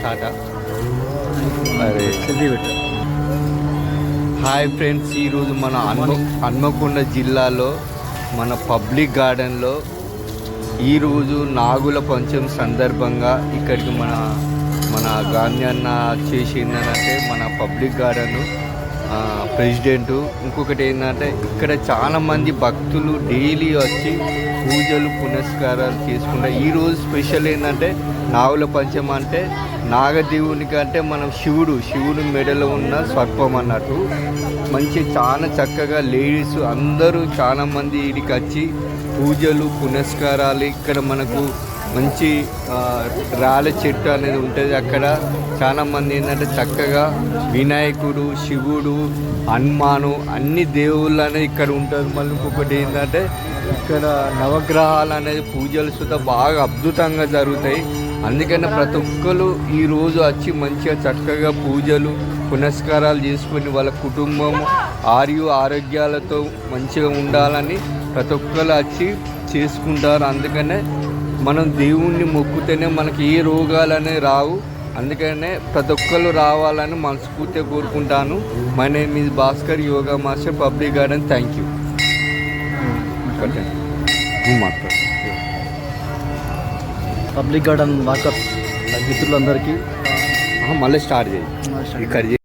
Start. అరే hi friends, ఈరోజు మన హన్మకొండ జిల్లాలో మన పబ్లిక్ గార్డెన్లో ఈరోజు నాగుల పంచమి సందర్భంగా ఇక్కడికి మన గాంధీ అన్న చేసిందనంటే మన పబ్లిక్ గార్డెన్ ప్రెసిడెంటు. ఇంకొకటి ఏంటంటే ఇక్కడ చాలామంది భక్తులు డైలీ వచ్చి పూజలు పునస్కారాలు చేసుకుంటారు. ఈరోజు స్పెషల్ ఏంటంటే నాగుల పంచమి అంటే నాగదేవునికి అంటే మనం శివుడు మెడలో ఉన్న సర్పం అన్నట్టు. చాలా చక్కగా లేడీస్ అందరూ చాలామంది ఇక్కడికి వచ్చి పూజలు పునస్కారాలు. ఇక్కడ మనకు మంచి రాళ్ళ చెట్టు అనేది ఉంటుంది. అక్కడ చాలామంది ఏంటంటే చక్కగా వినాయకుడు, శివుడు, హనుమాను అన్ని దేవుళ్ళు అనేది ఇక్కడ ఉంటుంది. మళ్ళీ ఇంకొకటి ఏంటంటే ఇక్కడ నవగ్రహాలు అనేది పూజలు సుతా బాగా అద్భుతంగా జరుగుతాయి. అందుకని ప్రతి ఒక్కరు ఈరోజు వచ్చి మంచిగా చక్కగా పూజలు పునస్కారాలు చేసుకొని వాళ్ళ కుటుంబం ఆరోగ్యాలతో మంచిగా ఉండాలని ప్రతి ఒక్కరు వచ్చి చేసుకుంటారు. అందుకనే మనం దేవుణ్ణి మొక్కుతేనే మనకి ఏ రోగాలు అనేవి రావు. అందుకనే ప్రతి ఒక్కరు రావాలని మనస్ఫూర్తిగా కోరుకుంటాను. My name is Bhaskar, yoga master, public garden. Thank you. Public garden walkers మిత్రులందరికీ మళ్ళీ స్టార్ట్ చేయి.